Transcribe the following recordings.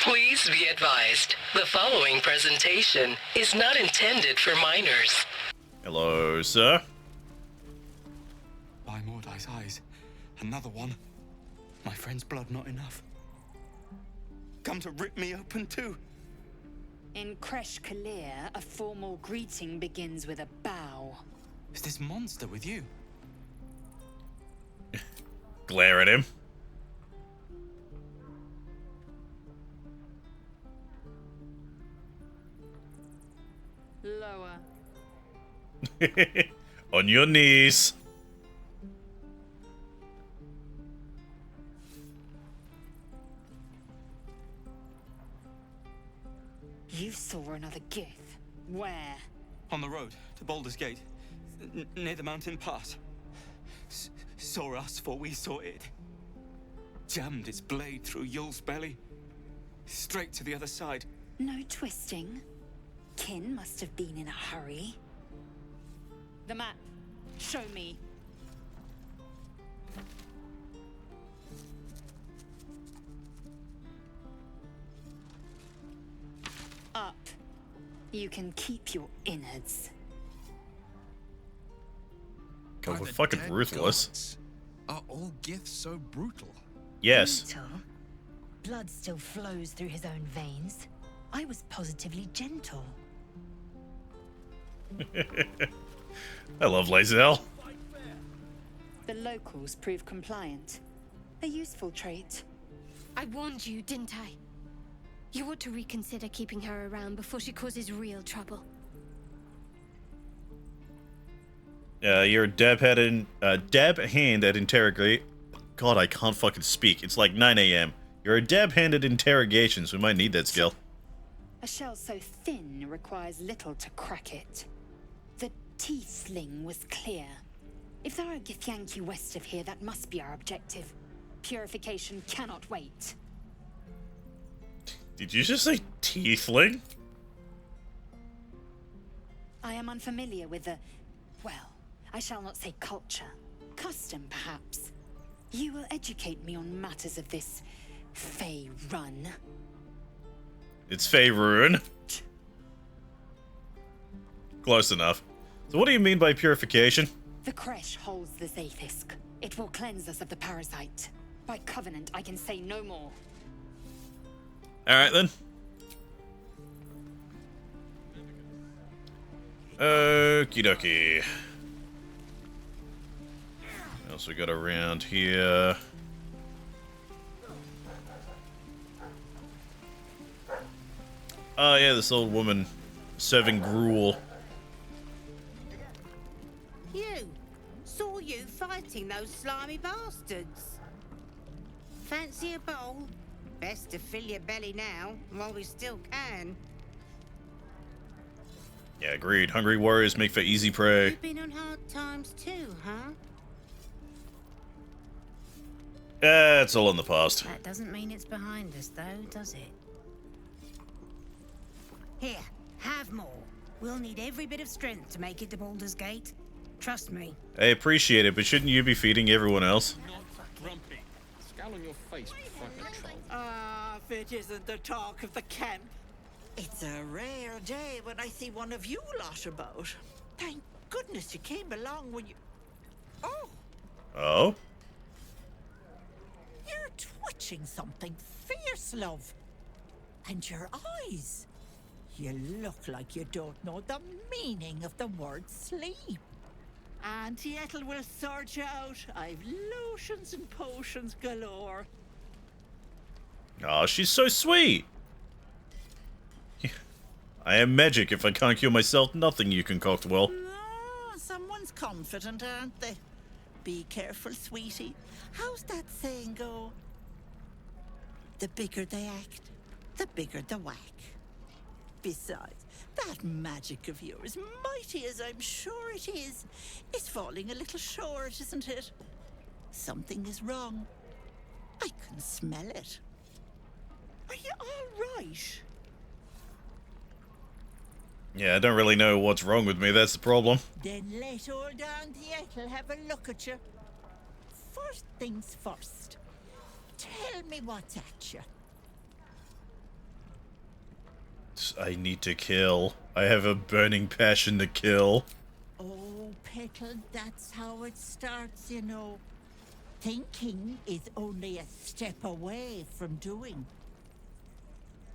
Please be advised, the following presentation is not intended for minors. Hello, sir. By Mordai's eyes, another one. My friend's blood not enough. Come to rip me open too. In Kresh Kalir, a formal greeting begins with a bow. Is this monster with you? Glare at him. Lower. On your knees. You saw another Gith. Where? On the road to Baldur's Gate, near the mountain pass. Saw us, for we saw it. Jammed its blade through Yul's belly, straight to the other side. No twisting. Kin must have been in a hurry. The map. Show me. Up. You can keep your innards. God, we're fucking ruthless. Gods. Are all Giths so brutal? Yes. Brutal? Blood still flows through his own veins. I was positively gentle. I love Lae'zel. The locals prove compliant. A useful trait. I warned you, didn't I? You ought to reconsider keeping her around before she causes real trouble. You're a dab hand at interrogate. God, I can't fucking speak. It's like 9 a.m. You're a dab-handed interrogation, so we might need that skill. A shell so thin requires little to crack it. The Tiefling was clear. If there are Githyanki west of here, that must be our objective. Purification cannot wait. Did you just say tiefling? I am unfamiliar with the... well, I shall not say culture. Custom, perhaps. You will educate me on matters of this... Fey run. It's Faerun. Close enough. So what do you mean by purification? The Kresh holds the Zaithisk. It will cleanse us of the parasite. By covenant, I can say no more. Alright then. Okie dokie. What else we got around here? Oh yeah, this old woman serving gruel. You! Saw you fighting those slimy bastards. Fancy a bowl? Best to fill your belly now, while we still can. Yeah, agreed. Hungry warriors make for easy prey. You've been on hard times too, huh? It's all in the past. That doesn't mean it's behind us, though, does it? Here, have more. We'll need every bit of strength to make it to Baldur's Gate. Trust me. I appreciate it, but shouldn't you be feeding everyone else? Not grumpy. Scowl on your face, fucking troll. Ah, if it isn't the talk of the camp. It's a rare day when I see one of you lot about. Thank goodness you came along when you... Oh! Oh? You're twitching something fierce, love. And your eyes. You look like you don't know the meaning of the word sleep. Auntie Ethel will sort you out. I've lotions and potions galore. Oh, she's so sweet. I am magic. If I can't cure myself, nothing you concoct will. Ah, someone's confident, aren't they? Be careful, sweetie. How's that saying go? The bigger they act, the bigger the whack. Besides, that magic of yours, mighty as I'm sure it is falling a little short, isn't it? Something is wrong. I can smell it. Are you all right? Yeah, I don't really know what's wrong with me, that's the problem. Then let old Auntie Ethel have a look at you. First things first. Tell me what's at you. I need to kill. I have a burning passion to kill. Oh, Petal, that's how it starts, you know. Thinking is only a step away from doing.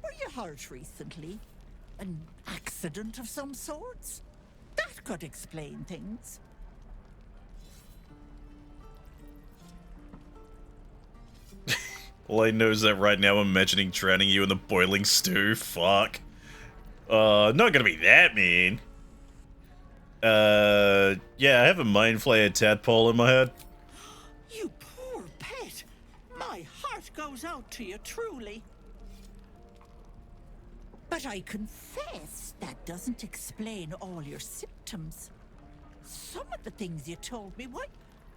Were you hurt recently? An accident of some sorts? That could explain things. All I know is that right now I'm imagining drowning you in the boiling stew. Fuck. Not gonna be that mean. Yeah, I have a mind flayer tadpole in my head. You poor pet. My heart goes out to you, truly. But I confess that doesn't explain all your symptoms. Some of the things you told me, why,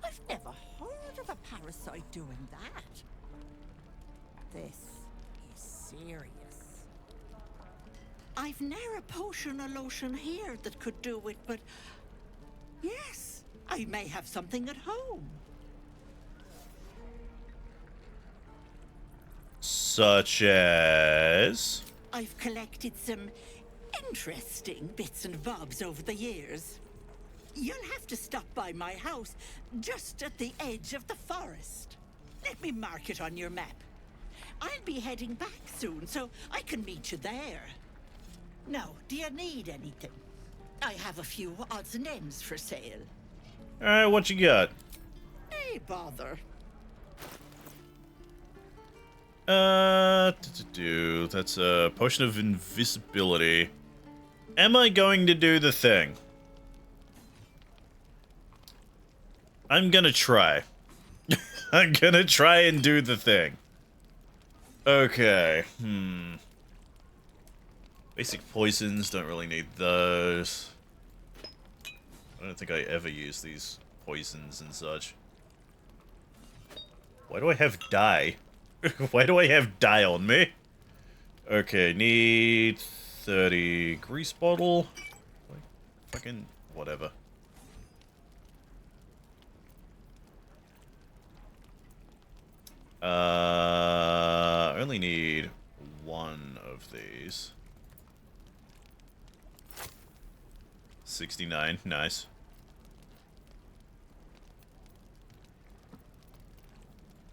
I've never heard of a parasite doing that. This is serious. I've ne'er a potion or lotion here that could do it, but yes, I may have something at home. Such as... I've collected some interesting bits and bobs over the years. You'll have to stop by my house, just at the edge of the forest. Let me mark it on your map. I'll be heading back soon, so I can meet you there. Now, do you need anything? I have a few odds and ends for sale. Alright, what you got? Hey, bother. That's a potion of invisibility. Am I going to do the thing? I'm gonna try. I'm gonna try and do the thing. Okay, Basic poisons, don't really need those. I don't think I ever use these poisons and such. Why do I have dye? Why do I have dye on me? Okay, need 30 grease bottle. Fucking whatever. I only need one of these. 69, nice.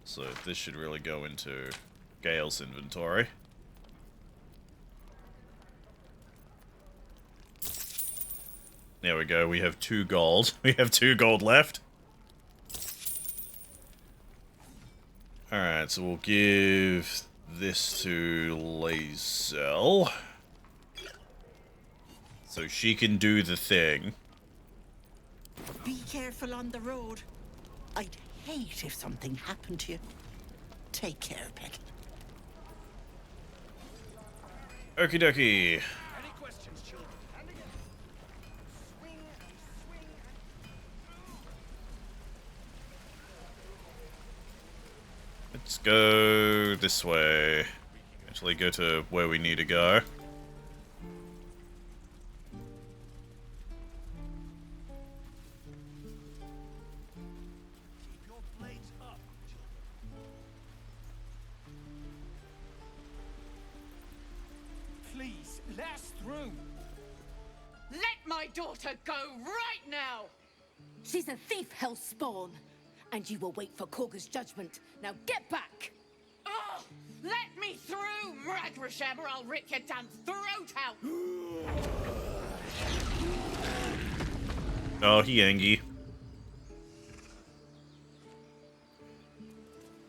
So this should really go into Gale's inventory. There we go, we have 2 gold. We have 2 gold left. Alright, so we'll give this to Lae'zel. So she can do the thing. Be careful on the road. I'd hate if something happened to you. Take care, pet. Okie dokie. Any questions, children? And again. Swing and swing and... Let's go this way. Actually go to where we need to go. Keep your blades up, children. Please, let us through. Let my daughter go right now! She's a thief, hellspawn. And you will wait for Korga's judgment. Now get back! Oh, let me through, Mragrasham, or I'll rip your damn throat out! Oh, he angry.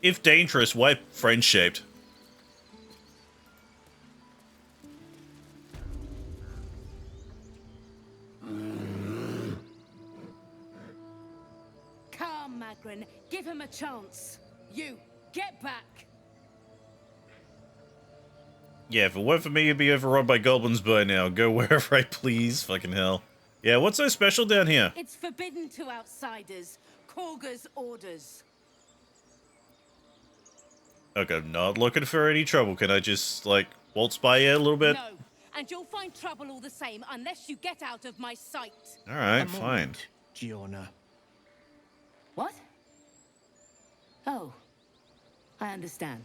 If dangerous, why friend-shaped? Come, Magrin. Give him a chance. You, get back! Yeah, if it weren't for me, you'd be overrun by goblins by now. Go wherever I please. Fucking hell. Yeah, what's so special down here? It's forbidden to outsiders. Korga's orders. Okay, I'm not looking for any trouble. Can I just, like, waltz by you a little bit? No, and you'll find trouble all the same unless you get out of my sight. Alright, fine. Gianna. What? Oh, I understand.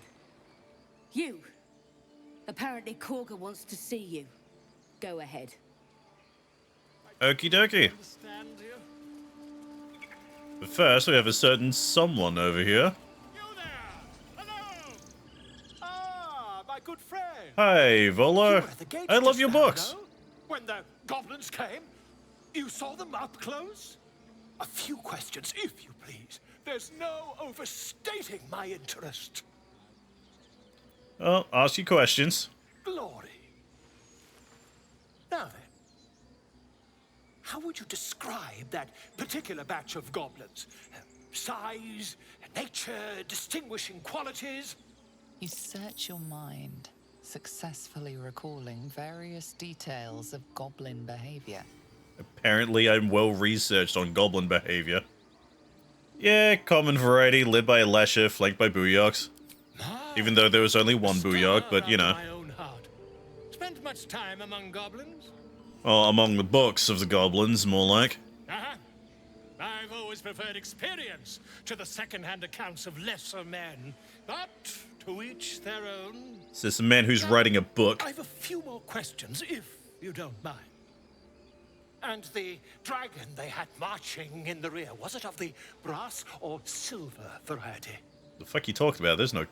You. Apparently Korga wants to see you. Go ahead. Okie dokie. But first, we have a certain someone over here. Ah, my good friend. Hi, Volo. I love your books. When the goblins came, you saw them up close? A few questions, if you please. There's no overstating my interest. Well, ask your questions. Glory. Now then, how would you describe that particular batch of goblins? Size, nature, distinguishing qualities? You search your mind, successfully recalling various details of goblin behavior. Apparently, I'm well researched on goblin behavior. Yeah, common variety, led by a Lasher, flanked by Booyoks. Even though there was only one Booyok, but you know. My own heart. Spent much time among goblins? Well, among the books of the goblins, more like. Uh-huh. I've always preferred experience to the second-hand accounts of lesser men. But to each their own. Is this a man who's writing a book? I've a few more questions, if you don't mind. And the dragon they had marching in the rear, was it of the brass or silver variety? The fuck you talking about? There's no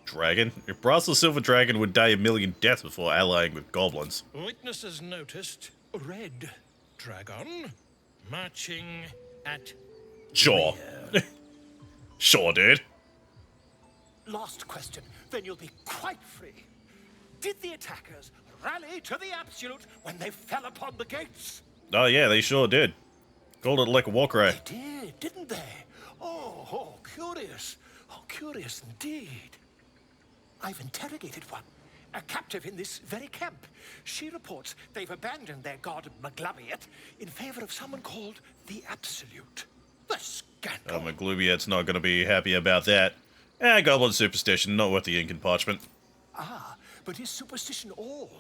dragon. If brass or silver dragon would die a million deaths before allying with goblins. Witnesses noticed a red dragon marching at Sure. Sure, dude. Last question, then you'll be quite free. Did the attackers rally to the absolute when they fell upon the gates? Oh yeah, they sure did. Called it like a war cry. They did, didn't they? Oh, curious. Oh, curious indeed. I've interrogated one, a captive in this very camp. She reports they've abandoned their god Maglabiet in favor of someone called the Absolute. The scandal. Oh, Maglubiet's not gonna be happy about that. Goblin superstition, not worth the ink and parchment. Ah, but is superstition all?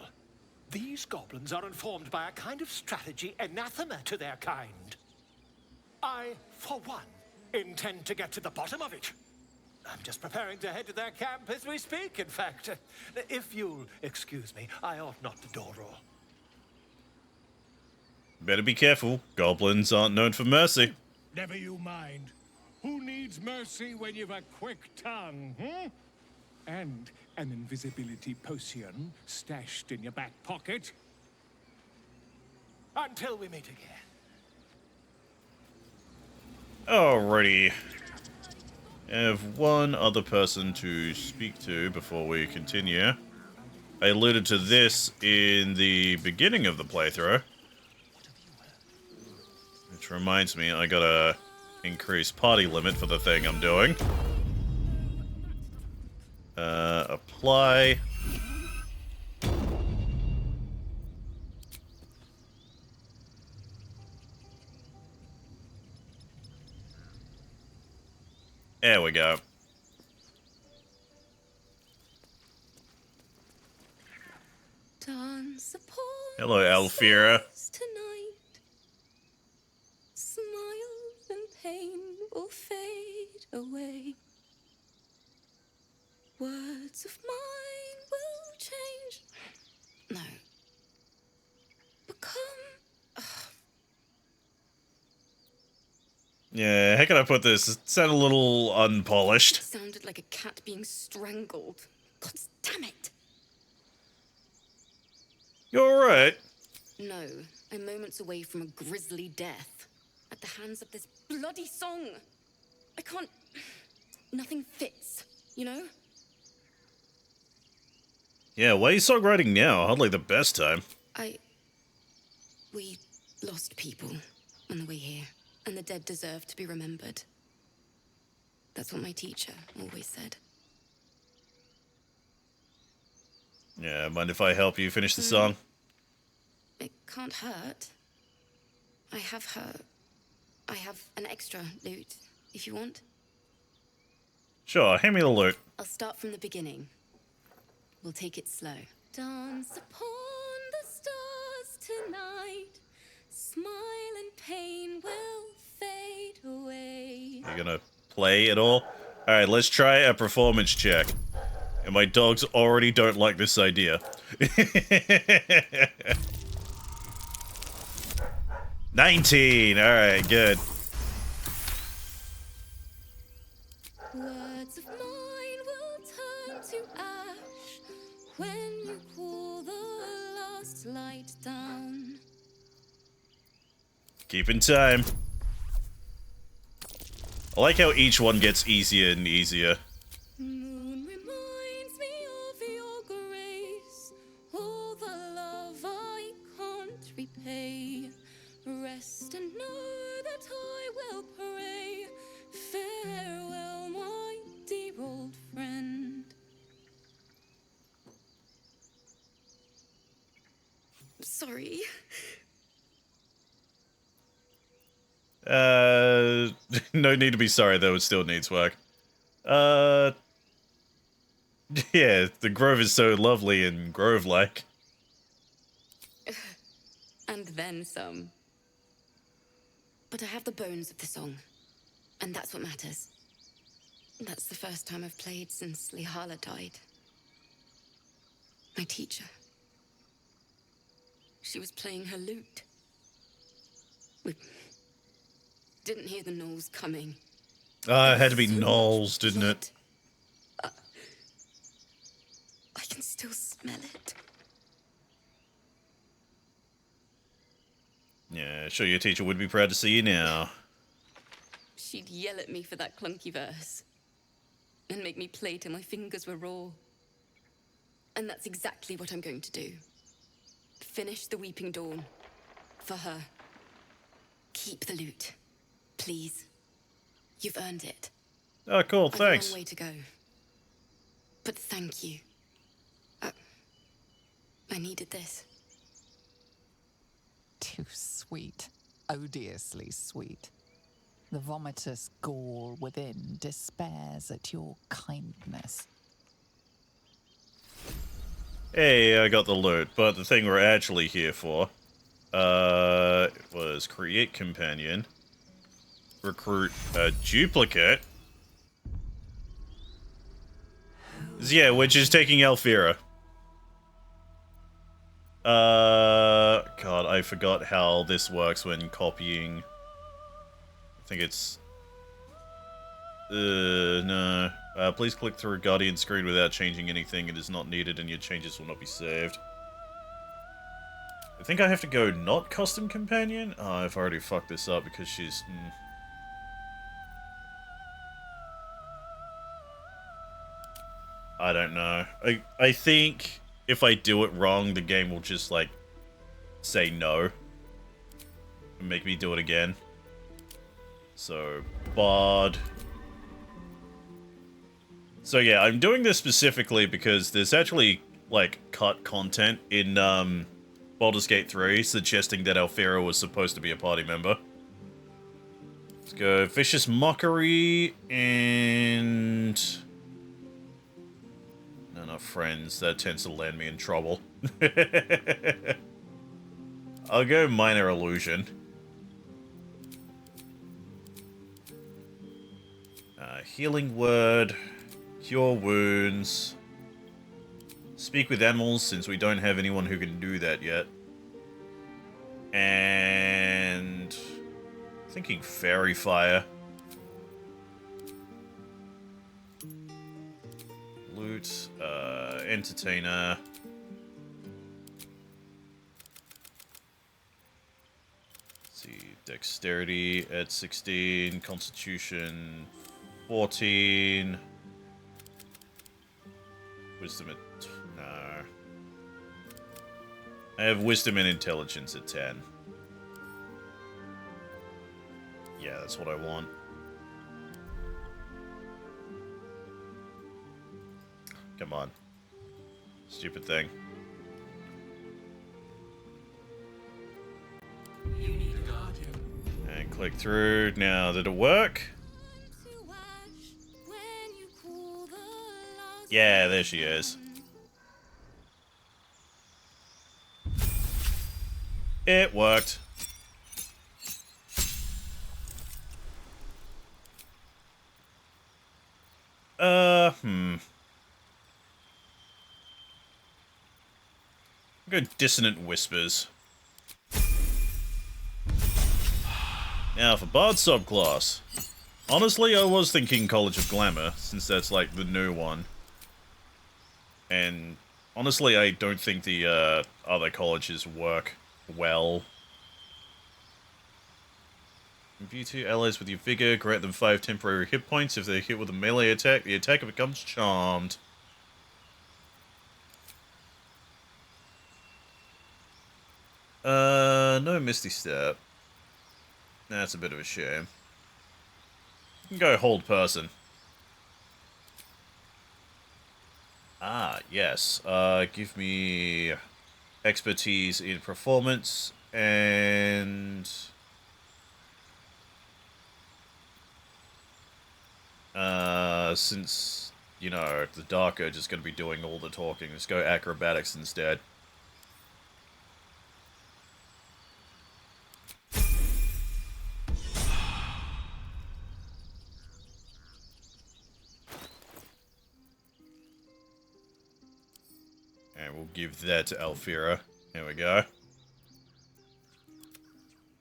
These goblins are informed by a kind of strategy anathema to their kind. I, for one, intend to get to the bottom of it. I'm just preparing to head to their camp as we speak, in fact. If you'll excuse me, I ought not to door roll. Better be careful. Goblins aren't known for mercy. Never you mind. Who needs mercy when you've a quick tongue, hmm? And an invisibility potion stashed in your back pocket? Until we meet again. Alrighty. I have one other person to speak to before we continue. I alluded to this in the beginning of the playthrough. Which reminds me, I gotta increase party limit for the thing I'm doing. Apply. There we go. Dance upon Hello, Alfira. tonight. Smiles and pain will fade away. Words of mine will change. No. Become. Yeah, how can I put this? It sounded a little unpolished. Sounded like a cat being strangled. God damn it. You're alright. No, I'm moments away from a grisly death. At the hands of this bloody song. I can't. Nothing fits, you know? Yeah, why are you songwriting now? Hardly the best time. We lost people on the way here, and the dead deserve to be remembered. That's what my teacher always said. Yeah, mind if I help you finish the song? It can't hurt. I have an extra lute, if you want. Sure, hand me the loot. I'll start from the beginning. We'll take it slow. Dance upon the stars tonight. Smile and pain will fade away. You gonna play it all? Alright, let's try a performance check. And my dogs already don't like this idea. 19! Alright, good. Words of mine will turn to ash when you cool the last light down. Keep in time. I like how each one gets easier and easier. Moon reminds me of your grace, all the love I can't repay. Rest and know that I will pray. Farewell, my dear old friend. Sorry. No need to be sorry, though. It still needs work. Yeah, the grove is so lovely and grove-like. And then some. But I have the bones of the song, and that's what matters. That's the first time I've played since Lihala died. My teacher. She was playing her lute. We didn't hear the gnolls coming. It had to be gnolls, didn't it? I can still smell it. Yeah, sure your teacher would be proud to see you now. She'd yell at me for that clunky verse. And make me play till my fingers were raw. And that's exactly what I'm going to do. Finish the Weeping Dawn. For her. Keep the lute. Please. You've earned it. Oh, cool, I've thanks. a long way to go. But thank you. I needed this. Too sweet. Odiously sweet. The vomitous gall within despairs at your kindness. Hey, I got the loot, but the thing we're actually here for, was create companion, recruit a duplicate. Yeah, which is taking Alfira. God, I forgot how this works when copying. I think it's... no. Please click through Guardian screen without changing anything. It is not needed and your changes will not be saved. I think I have to go not custom companion? Oh, I've already fucked this up because she's... I don't know. I think if I do it wrong, the game will just, like, say no. And make me do it again. So, VoD. So yeah, I'm doing this specifically because there's actually, like, cut content in, Baldur's Gate 3 suggesting that Alfira was supposed to be a party member. Let's go Vicious Mockery and... No, not Friends. That tends to land me in trouble. I'll go Minor Illusion. Healing Word. Cure Wounds. Speak with animals, since we don't have anyone who can do that yet. And... thinking Fairy Fire. Loot. Entertainer. Let's see. Dexterity at 16. Constitution 14. Wisdom at... no. I have Wisdom and Intelligence at 10. Yeah, that's what I want. Come on. Stupid thing. And click through. Now, did it work? Yeah, there she is. It worked. Good dissonant whispers. Now for Bard subclass. Honestly, I was thinking College of Glamour, since that's like the new one. And honestly, I don't think the other colleges work well. Imbue 2 allies with your vigor, grant them 5 temporary hit points. If they're hit with a melee attack, the attacker becomes charmed. No Misty Step. That's a bit of a shame. You can go hold person. Ah, yes. Give me expertise in performance and since, you know, the Dark Urge is going to be doing all the talking, let's go acrobatics instead. And we'll give that to Alfira. There we go.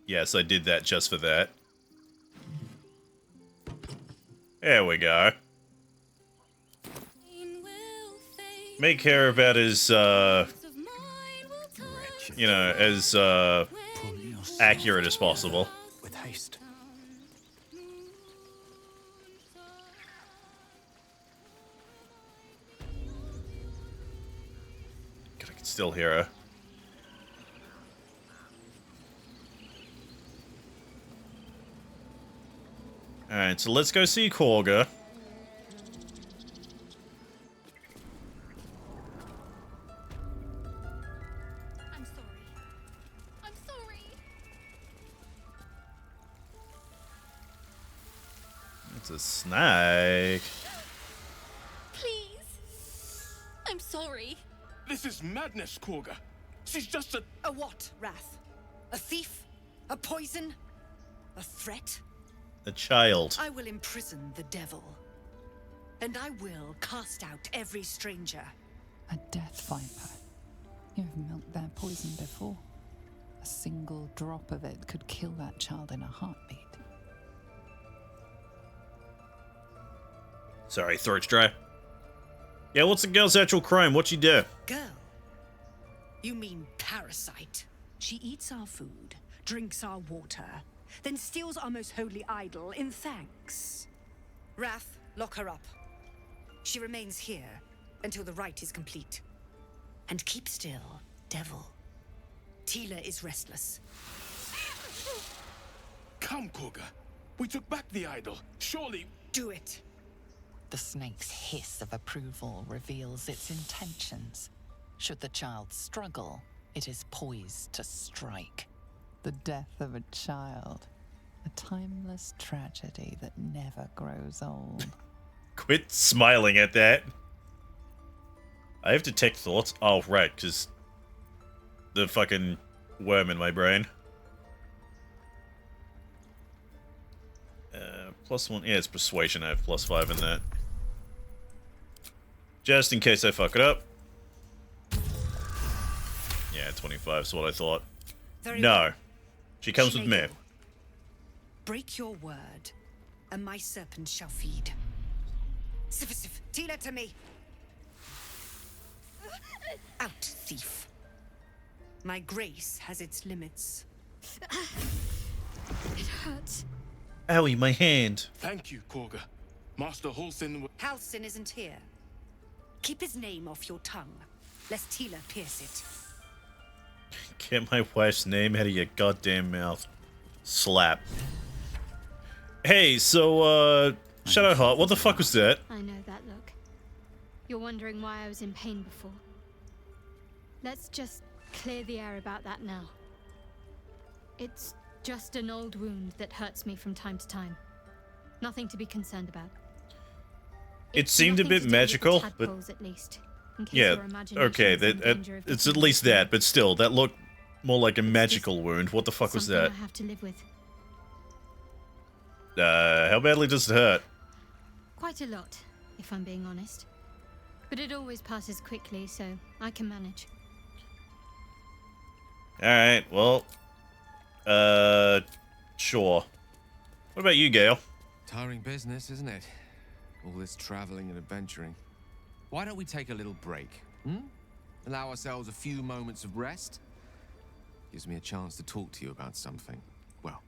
Yes, I did that just for that. There we go. Make her about as, you know, as, accurate as possible. With haste. I can still hear her. Alright, so let's go see Korga. I'm sorry. I'm sorry. It's a snake. Please. I'm sorry. This is madness, Korga. She's just a... A what, Wrath? A thief? A poison? A threat? A child. I will imprison the devil. And I will cast out every stranger. A death viper. You've milked their poison before. A single drop of it could kill that child in a heartbeat. Sorry, throat's dry. Yeah, what's the girl's actual crime? What'd she do? Girl? You mean parasite? She eats our food, drinks our water, then steals our most holy idol in thanks. Wrath, lock her up. She remains here until the rite is complete. And keep still, devil. Tila is restless. Come, Korga. We took back the idol. Surely... Do it. The snake's hiss of approval reveals its intentions. Should the child struggle, it is poised to strike. The death of a child. A timeless tragedy that never grows old. Quit smiling at that. I have detect thoughts. Oh, right, because the fucking worm in my brain. +1. Yeah, it's persuasion. I have +5 in that. Just in case I fuck it up. Yeah, 25 is what I thought. Very no. well. She comes with me. go. Break your word, and my serpent shall feed. Sif, Tila to me. Out, thief. My grace has its limits. It hurts. Owie, my hand. Thank you, Korga. Master Halsin... Halsin isn't here. Keep his name off your tongue, lest Tila pierce it. Get my wife's name out of your goddamn mouth. Slap. Hey, so, Shadowheart, what the fuck was that? I know that look. You're wondering why I was in pain before. Let's just clear the air about that now. It's just an old wound that hurts me from time to time. Nothing to be concerned about. It seemed a bit magical, but at least, in case yeah, your imagination okay, is in danger of it's at getting least lost. that, but still, that looked more like a magical wound. What the fuck was Something that? I have to live with. How badly does it hurt? Quite a lot, if I'm being honest. But it always passes quickly, so I can manage. Alright, well. Sure. What about you, Gale? Tiring business, isn't it? All this traveling and adventuring. Why don't we take a little break? Allow ourselves a few moments of rest? Gives me a chance to talk to you about something, well,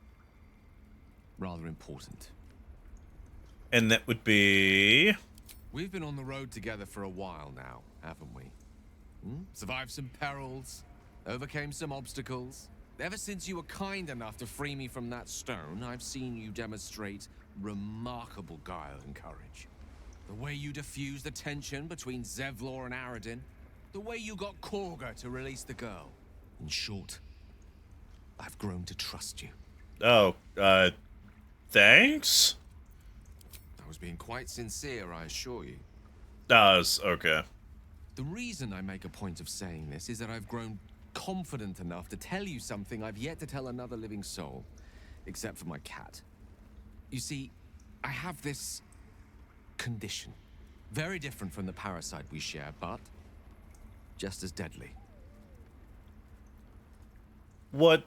rather important. And that would be... We've been on the road together for a while now, haven't we? Survived some perils, overcame some obstacles. Ever since you were kind enough to free me from that stone, I've seen you demonstrate remarkable guile and courage. The way you diffused the tension between Zevlor and Aradin. The way you got Korga to release the girl. In short, I've grown to trust you. Oh, thanks? I was being quite sincere, I assure you. Okay. The reason I make a point of saying this is that I've grown confident enough to tell you something I've yet to tell another living soul, except for my cat. You see, I have this condition. Very different from the parasite we share, but just as deadly. What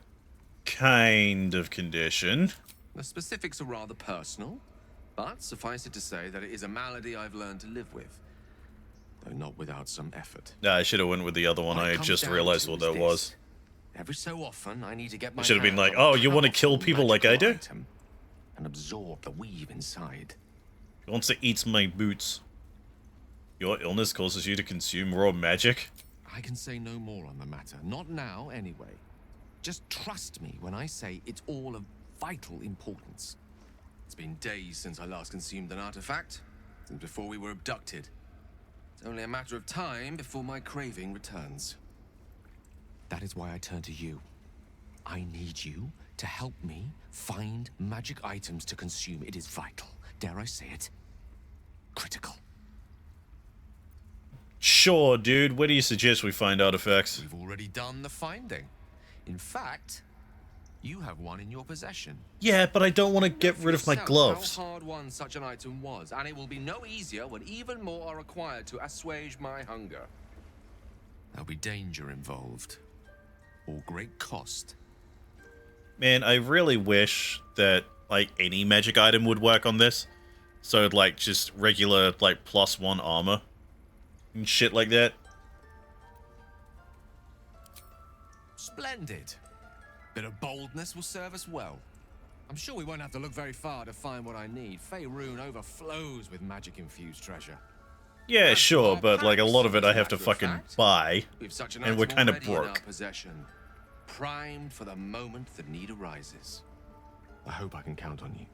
kind of condition? The specifics are rather personal, but suffice it to say that it is a malady I've learned to live with, though not without some effort. Nah, I should have went with the other one. I just realized what that was. Every so often, I need to get my I should have been hand like, on oh, a you want to kill powerful people like I do? item and absorb the weave inside. He wants to eat my boots. Your illness causes you to consume raw magic? I can say no more on the matter. Not now, anyway. Just trust me when I say it's all of vital importance. It's been days since I last consumed an artifact, since before we were abducted. It's only a matter of time before my craving returns. That is why I turn to you. I need you to help me find magic items to consume. It is vital. Dare I say it? Critical. Sure, dude. Where do you suggest we find artifacts? We've already done the finding. In fact, you have one in your possession. Yeah, but I don't want to get rid of my gloves. How hard won such an item was, and it will be no easier when even more are required to assuage my hunger. There'll be danger involved, or great cost. Man, I really wish that, like, any magic item would work on this. So, like, just regular, like, +1 armor. And shit like that. Splendid. Bit of boldness will serve us well. I'm sure we won't have to look very far to find what I need. Faerun overflows with magic-infused treasure. Yeah, sure, but, like, a lot of it I have to fucking buy. We've such an And we're item kind of already in our broke. possession, primed for the moment the need arises. I hope I can count on you.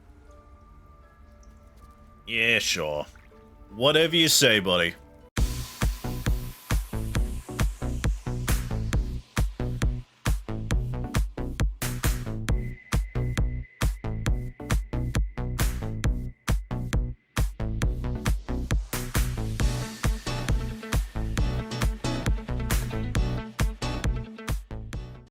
Yeah, sure. Whatever you say, buddy.